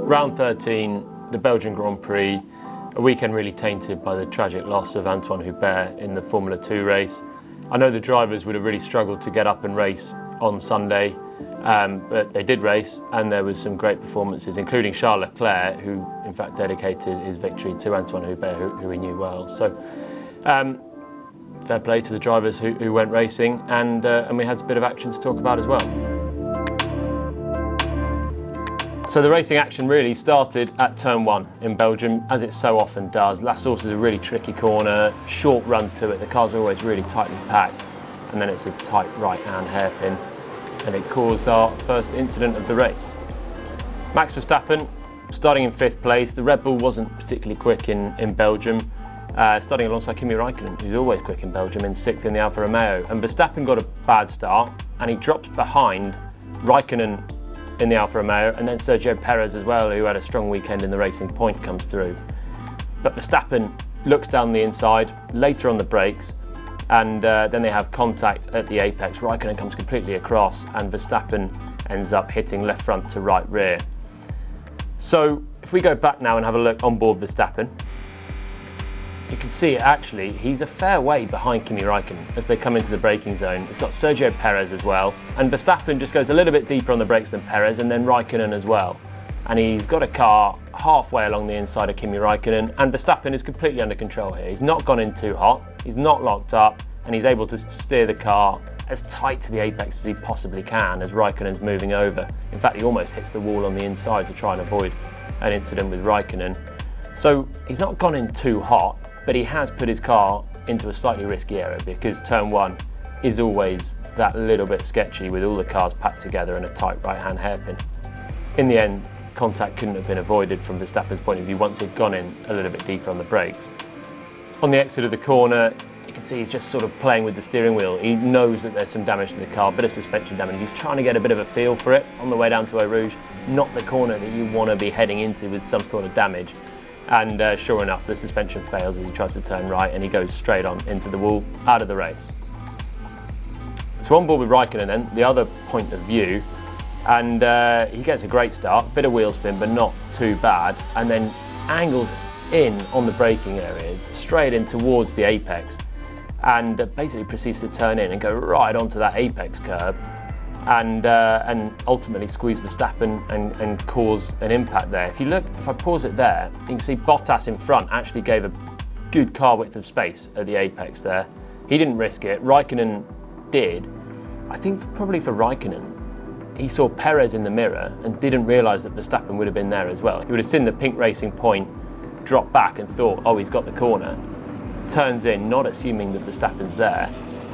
Round 13, the Belgian Grand Prix, a weekend really tainted by the tragic loss of Antoine Hubert in the Formula 2 race. I know the drivers would have really struggled to get up and race on Sunday, but they did race, and there was some great performances, including Charles Leclerc, who in fact dedicated his victory to Antoine Hubert, who he knew well. So fair play to the drivers who went racing, and we had a bit of action to talk about as well. So the racing action really started at turn 1 in Belgium, as it so often does. La Source is a really tricky corner, short run to it, the cars are always really tightly packed, and then it's a tight right-hand hairpin, and it caused our first incident of the race. Max Verstappen starting in 5th place. The Red Bull wasn't particularly quick in Belgium, starting alongside Kimi Raikkonen, who's always quick in Belgium, in 6th in the Alfa Romeo. And Verstappen got a bad start, and he drops behind Raikkonen in the Alfa Romeo, and then Sergio Perez as well, who had a strong weekend in the Racing Point, comes through. But Verstappen looks down the inside, later on the brakes, and then they have contact at the apex. Raikkonen comes completely across, and Verstappen ends up hitting left front to right rear. So if we go back now and have a look on board Verstappen, you can see actually he's a fair way behind Kimi Raikkonen as they come into the braking zone. He's got Sergio Perez as well, and Verstappen just goes a little bit deeper on the brakes than Perez, and then Raikkonen as well. And he's got a car halfway along the inside of Kimi Raikkonen, and Verstappen is completely under control here. He's not gone in too hot, he's not locked up, and he's able to steer the car as tight to the apex as he possibly can as Raikkonen's moving over. In fact, he almost hits the wall on the inside to try and avoid an incident with Raikkonen. So he's not gone in too hot, but he has put his car into a slightly risky area, because turn 1 is always that little bit sketchy with all the cars packed together in a tight right-hand hairpin. In the end, contact couldn't have been avoided from Verstappen's point of view once he'd gone in a little bit deeper on the brakes. On the exit of the corner, you can see he's just sort of playing with the steering wheel. He knows that there's some damage to the car, a bit of suspension damage. He's trying to get a bit of a feel for it on the way down to Eau Rouge, not the corner that you want to be heading into with some sort of damage. And sure enough, the suspension fails as he tries to turn right, and he goes straight on into the wall, out of the race. So on board with Raikkonen then, the other point of view, and he gets a great start, bit of wheel spin but not too bad, and then angles in on the braking areas, straight in towards the apex, and basically proceeds to turn in and go right onto that apex curb, and ultimately squeeze Verstappen and cause an impact there. If you look, if I pause it there, you can see Bottas in front actually gave a good car width of space at the apex there. He didn't risk it, Raikkonen did. I think probably for Raikkonen, he saw Perez in the mirror and didn't realise that Verstappen would have been there as well. He would have seen the pink Racing Point drop back and thought, oh, he's got the corner. Turns in, not assuming that Verstappen's there,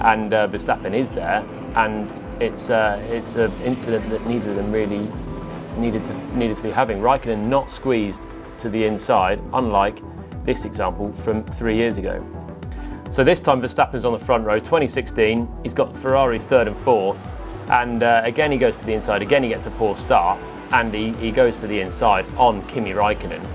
and Verstappen is there, and it's an incident that neither of them really needed to be having. Raikkonen not squeezed to the inside, unlike this example from 3 years ago. So this time Verstappen's on the front row, 2016, he's got Ferrari's 3rd and 4th, and again he goes to the inside, again he gets a poor start, and he goes for the inside on Kimi Raikkonen.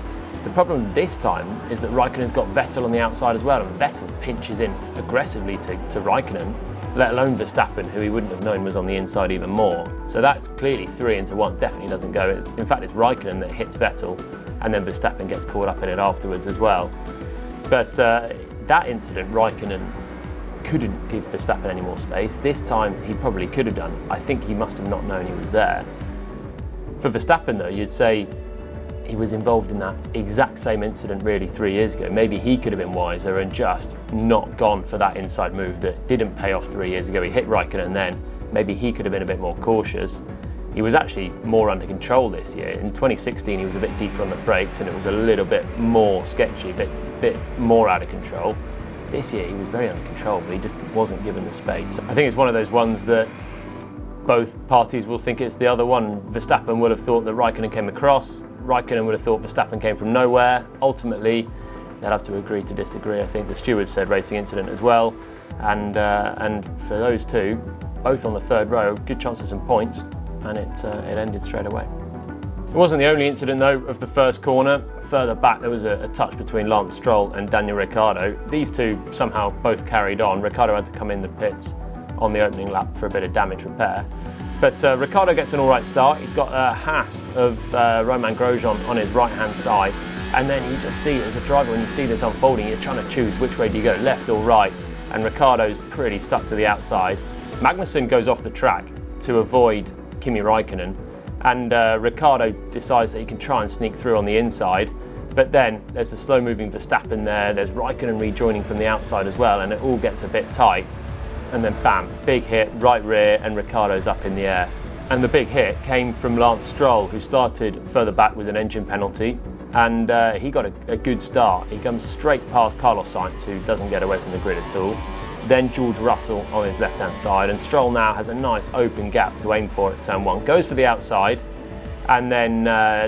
The problem this time is that Raikkonen's got Vettel on the outside as well, and Vettel pinches in aggressively to Raikkonen, let alone Verstappen, who he wouldn't have known was on the inside even more. So that's clearly 3 into 1, definitely doesn't go. In fact, it's Raikkonen that hits Vettel, and then Verstappen gets caught up in it afterwards as well. But that incident, Raikkonen couldn't give Verstappen any more space. This time, he probably could have done. I think he must have not known he was there. For Verstappen though, you'd say he was involved in that exact same incident really 3 years ago. Maybe he could have been wiser and just not gone for that inside move that didn't pay off 3 years ago. He hit Raikkonen then. Maybe he could have been a bit more cautious. He was actually more under control this year. In 2016, he was a bit deeper on the brakes and it was a little bit more sketchy, a bit more out of control. This year, he was very under control, but he just wasn't given the space. I think it's one of those ones that both parties will think it's the other one. Verstappen would have thought that Raikkonen came across. Raikkonen would have thought Verstappen came from nowhere. Ultimately, they'll have to agree to disagree. I think the steward said racing incident as well. And for those two, both on the 3rd row, good chance of some points, and it ended straight away. It wasn't the only incident though of the first corner. Further back there was a touch between Lance Stroll and Daniel Ricciardo. These two somehow both carried on. Ricciardo had to come in the pits on the opening lap for a bit of damage repair. But Ricciardo gets an all right start. He's got a Haas of Romain Grosjean on his right-hand side. And then you just see, as a driver, when you see this unfolding, you're trying to choose which way do you go, left or right. And Ricciardo's pretty stuck to the outside. Magnussen goes off the track to avoid Kimi Räikkönen. And Ricciardo decides that he can try and sneak through on the inside. But then there's the slow-moving Verstappen there. There's Räikkönen rejoining from the outside as well. And it all gets a bit tight. And then bam, big hit, right rear, and Ricciardo's up in the air. And the big hit came from Lance Stroll, who started further back with an engine penalty. And he got a good start. He comes straight past Carlos Sainz, who doesn't get away from the grid at all. Then George Russell on his left-hand side, and Stroll now has a nice open gap to aim for at turn 1. Goes for the outside, and then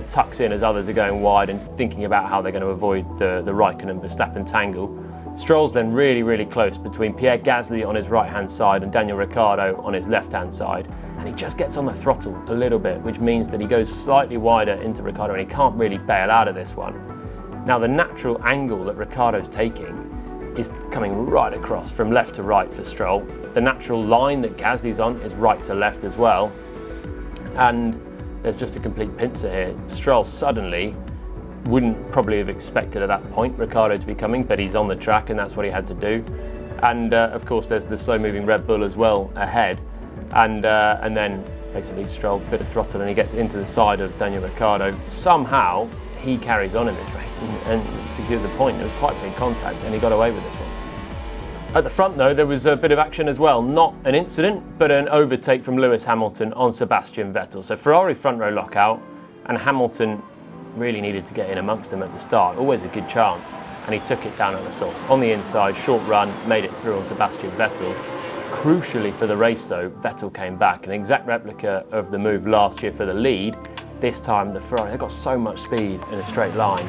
tucks in as others are going wide and thinking about how they're going to avoid the Räikkönen-Verstappen tangle. Stroll's then really, really close between Pierre Gastly on his right-hand side and Daniel Ricciardo on his left-hand side. And he just gets on the throttle a little bit, which means that he goes slightly wider into Ricciardo and he can't really bail out of this one. Now, the natural angle that Ricciardo's taking is coming right across from left to right for Stroll. The natural line that Gasly's on is right to left as well. And there's just a complete pincer here. Stroll suddenly wouldn't probably have expected at that point Ricciardo to be coming, but he's on the track and that's what he had to do. And of course there's the slow-moving Red Bull as well ahead. And then basically Stroll bit of throttle and he gets into the side of Daniel Ricciardo. Somehow he carries on in this race and secures the point. There was quite big contact and he got away with this one. At the front though, there was a bit of action as well. Not an incident, but an overtake from Lewis Hamilton on Sebastian Vettel. So Ferrari front row lockout, and Hamilton really needed to get in amongst them at the start. Always a good chance. And he took it down at the source. On the inside, short run, made it through on Sebastian Vettel. Crucially for the race though, Vettel came back, an exact replica of the move last year for the lead. This time the Ferrari, they've got so much speed in a straight line.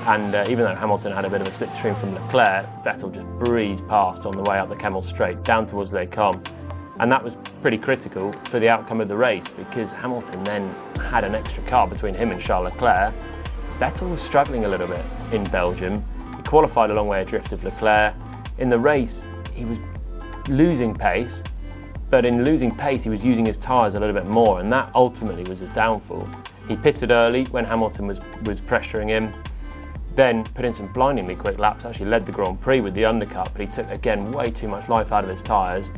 And even though Hamilton had a bit of a slipstream from Leclerc, Vettel just breezed past on the way up the Camel Straight, down towards Les Combes. And that was pretty critical for the outcome of the race because Hamilton then had an extra car between him and Charles Leclerc. Vettel was struggling a little bit in Belgium. He qualified a long way adrift of Leclerc. In the race, he was losing pace, but in losing pace, he was using his tyres a little bit more, and that ultimately was his downfall. He pitted early when Hamilton was pressuring him, then put in some blindingly quick laps, actually led the Grand Prix with the undercut, but he took, again, way too much life out of his tyres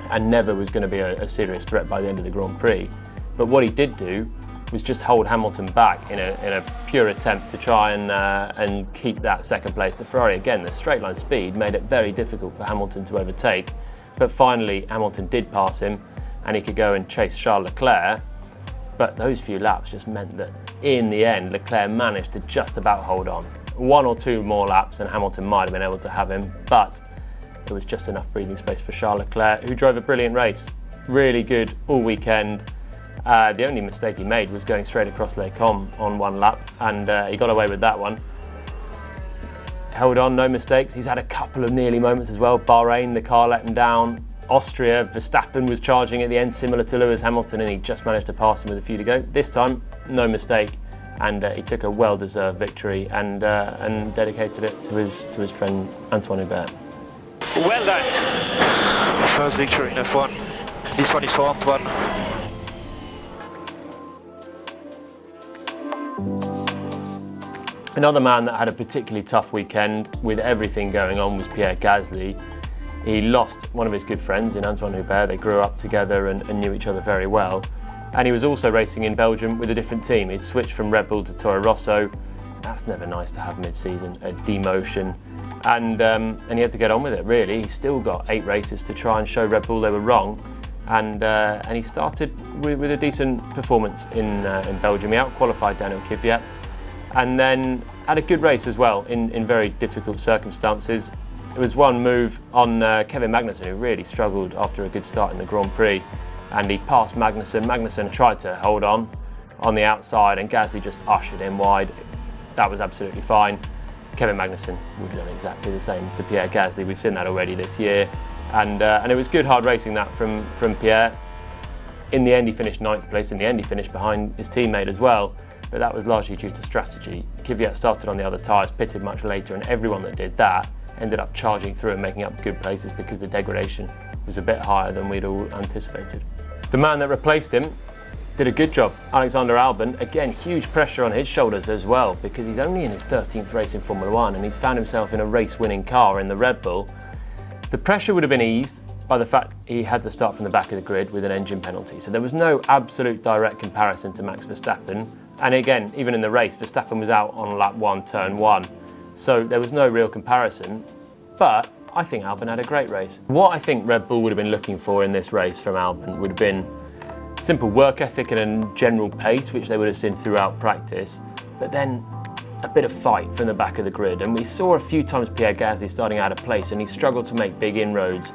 and never was going to be a serious threat by the end of the Grand Prix. But what he did do was just hold Hamilton back in a pure attempt to try and keep that second place. The Ferrari, again, the straight line speed made it very difficult for Hamilton to overtake. But finally, Hamilton did pass him and he could go and chase Charles Leclerc. But those few laps just meant that in the end, Leclerc managed to just about hold on. 1 or 2 more laps and Hamilton might have been able to have him, but it was just enough breathing space for Charles Leclerc, who drove a brilliant race. Really good all weekend. The only mistake he made was going straight across Les Combes on 1 lap, and he got away with that one. Held on, no mistakes. He's had a couple of nearly moments as well. Bahrain, the car let him down. Austria, Verstappen was charging at the end, similar to Lewis Hamilton, and he just managed to pass him with a few to go. This time, no mistake, and he took a well-deserved victory and dedicated it to his friend Antoine Hubert. Well done. First victory in F1. This one is for Antoine. Another man that had a particularly tough weekend with everything going on was Pierre Gastly. He lost one of his good friends in Antoine Hubert. They grew up together and knew each other very well. And he was also racing in Belgium with a different team. He'd switched from Red Bull to Toro Rosso. That's never nice to have mid-season, a demotion. And he had to get on with it, really. He's still got 8 races to try and show Red Bull they were wrong. And he started with a decent performance in Belgium. He out-qualified Daniel Kvyat. And then had a good race as well in very difficult circumstances. There was one move on Kevin Magnussen, who really struggled after a good start in the Grand Prix, and he passed Magnussen. Magnussen tried to hold on the outside, and Gastly just ushered him wide. That was absolutely fine. Kevin Magnussen would have done exactly the same to Pierre Gastly. We've seen that already this year, and it was good hard racing that from Pierre. In the end, he finished 9th place. In the end, he finished behind his teammate as well. But that was largely due to strategy. Kvyat started on the other tyres, pitted much later, and everyone that did that ended up charging through and making up good places because the degradation was a bit higher than we'd all anticipated. The man that replaced him did a good job. Alexander Alban, again, huge pressure on his shoulders as well, because he's only in his 13th race in Formula 1 and he's found himself in a race-winning car in the Red Bull. The pressure would have been eased by the fact he had to start from the back of the grid with an engine penalty. So there was no absolute direct comparison to Max Verstappen. And again, even in the race, Verstappen was out on lap 1, turn 1. So there was no real comparison. But I think Alban had a great race. What I think Red Bull would have been looking for in this race from Alban would have been simple work ethic and a general pace, which they would have seen throughout practice, but then a bit of fight from the back of the grid. And we saw a few times Pierre Gastly starting out of place, and he struggled to make big inroads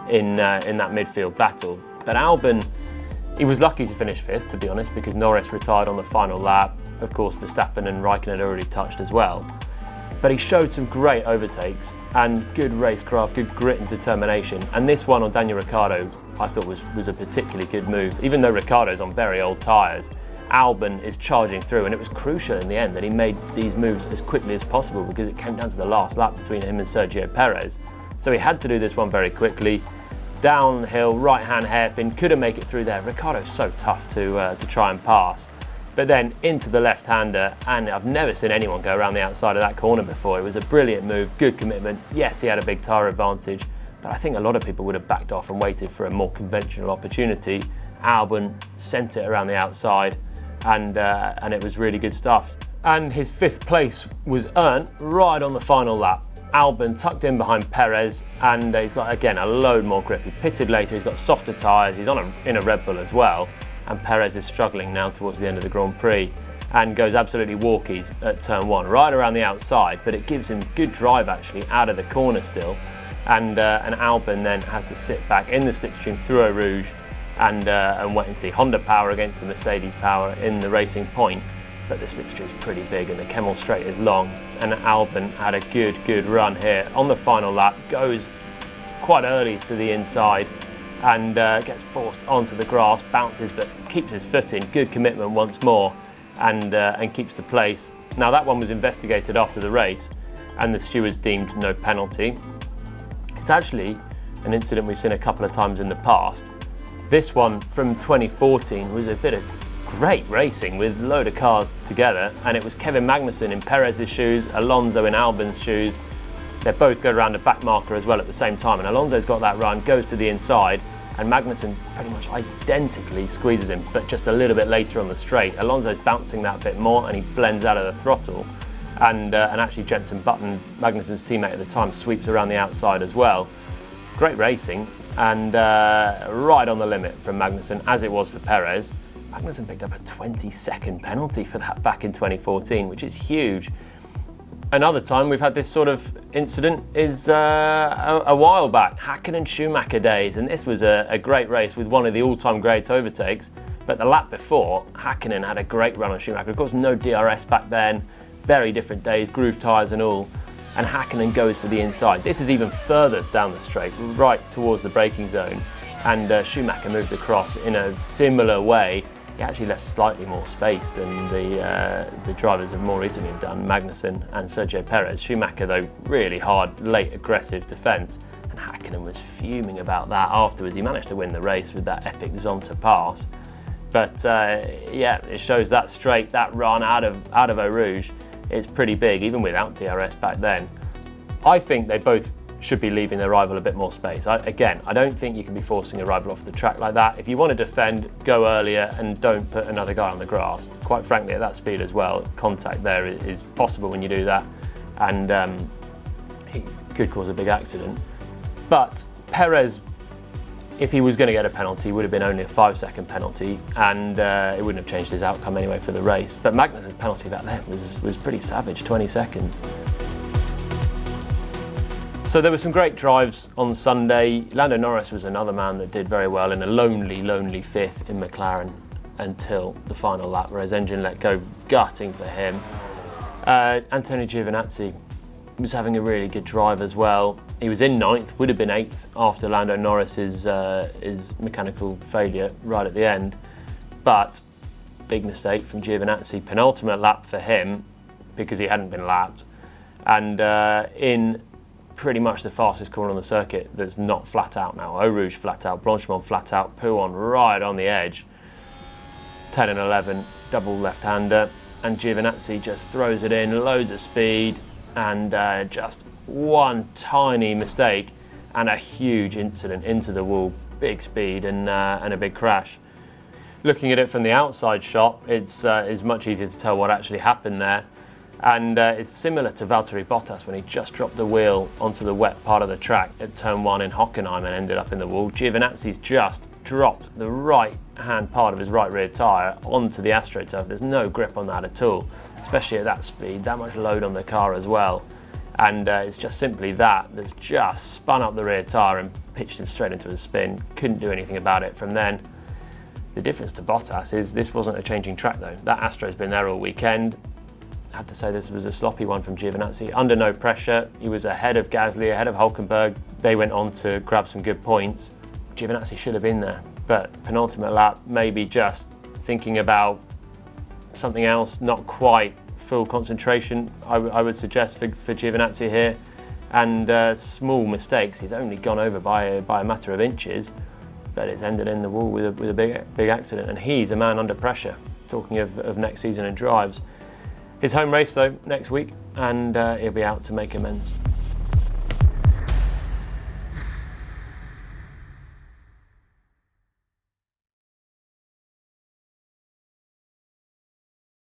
in that midfield battle. But Alban, he was lucky to finish 5th, to be honest, because Norris retired on the final lap. Of course, Verstappen and Raikkonen had already touched as well. But he showed some great overtakes and good racecraft, good grit and determination. And this one on Daniel Ricciardo, I thought was a particularly good move. Even though Ricciardo's on very old tyres, Alban is charging through, and it was crucial in the end that he made these moves as quickly as possible, because it came down to the last lap between him and Sergio Perez. So he had to do this one very quickly. Downhill, right-hand hairpin, couldn't make it through there. Ricciardo's so tough to try and pass. But then into the left-hander, and I've never seen anyone go around the outside of that corner before. It was a brilliant move, good commitment. Yes, he had a big tyre advantage, but I think a lot of people would have backed off and waited for a more conventional opportunity. Alban sent it around the outside, and it was really good stuff. And his 5th place was earned right on the final lap. Alban tucked in behind Perez, and he's got, again, a load more grip. He pitted later, he's got softer tyres, he's in a Red Bull as well. And Perez is struggling now towards the end of the Grand Prix and goes absolutely walkies at turn 1, right around the outside, but it gives him good drive actually out of the corner still. And Alban then has to sit back in the slipstream through Eau Rouge and wait and see. Honda power against the Mercedes power in the racing point, but the slipstream's pretty big and the Kemmel straight is long, and Alban had a good run here on the final lap, goes quite early to the inside, and gets forced onto the grass, bounces but keeps his foot in, good commitment once more, and keeps the place. Now that one was investigated after the race and the stewards deemed no penalty. It's actually an incident we've seen a couple of times in the past. This one from 2014 was a bit of great racing with a load of cars together, and it was Kevin Magnussen in Perez's shoes, Alonso in Alban's shoes. They both go around a back marker as well at the same time, and Alonso's got that run, goes to the inside, and Magnussen pretty much identically squeezes him, but just a little bit later on the straight. Alonso's bouncing that bit more, and he blends out of the throttle. And actually Jenson Button, Magnussen's teammate at the time, sweeps around the outside as well. Great racing, and right on the limit from Magnussen, as it was for Perez. Magnussen picked up a 20-second penalty for that back in 2014, which is huge. Another time we've had this sort of incident is a while back, Hakkinen Schumacher days, and this was a great race with one of the all-time great overtakes. But the lap before, Hakkinen had a great run on Schumacher. Of course, no DRS back then, very different days, groove tyres and all. And Hakkinen goes for the inside. This is even further down the straight, right towards the braking zone. And Schumacher moved across in a similar way. He actually left slightly more space than the drivers have more recently done, Magnussen and Sergio Perez. Schumacher, though, really hard, late, aggressive defence. And Hakkinen was fuming about that afterwards. He managed to win the race with that epic Zonta pass. But yeah, it shows that straight, that run out of Eau Rouge. It's pretty big, even without DRS back then. I think they both should be leaving their rival a bit more space. Again, I don't think you can be forcing a rival off the track like that. If you want to defend, go earlier and don't put another guy on the grass. Quite frankly, at that speed as well, contact there is possible when you do that, and it could cause a big accident. But Perez, if he was going to get a penalty, would have been only a 5-second penalty, and it wouldn't have changed his outcome anyway for the race. But Magnussen's penalty back then was pretty savage, 20 seconds. So there were some great drives on Sunday. Lando Norris was another man that did very well in a lonely 5th in McLaren until the final lap, where his engine let go, gutting for him. Antonio Giovinazzi was having a really good drive as well. He was in 9th, would have been 8th after Lando Norris's his mechanical failure right at the end. But big mistake from Giovinazzi, penultimate lap for him because he hadn't been lapped. And in pretty much the fastest corner on the circuit that's not flat out now. Eau Rouge flat out, Blanchimont flat out, Pouhon right on the edge. 10 and 11, double left-hander, and Giovinazzi just throws it in, loads of speed, and just one tiny mistake and a huge incident into the wall. Big speed and a big crash. Looking at it from the outside shot, it's much easier to tell what actually happened there. And it's similar to Valtteri Bottas when he just dropped the wheel onto the wet part of the track at turn 1 in Hockenheim and ended up in the wall. Giovinazzi's just dropped the right-hand part of his right rear tyre onto the AstroTurf. There's no grip on that at all, especially at that speed, that much load on the car as well. And it's just simply that's just spun up the rear tyre and pitched him straight into a spin. Couldn't do anything about it from then. The difference to Bottas is this wasn't a changing track though. That Astro's been there all weekend. I have to say this was a sloppy one from Giovinazzi. Under no pressure, he was ahead of Gasly, ahead of Hülkenberg. They went on to grab some good points. Giovinazzi should have been there, but penultimate lap, maybe just thinking about something else, not quite full concentration, I would suggest for Giovinazzi here. And small mistakes. He's only gone over by a matter of inches, but it's ended in the wall with a big accident. And he's a man under pressure. Talking of next season and drives. His home race though, next week, and he'll be out to make amends.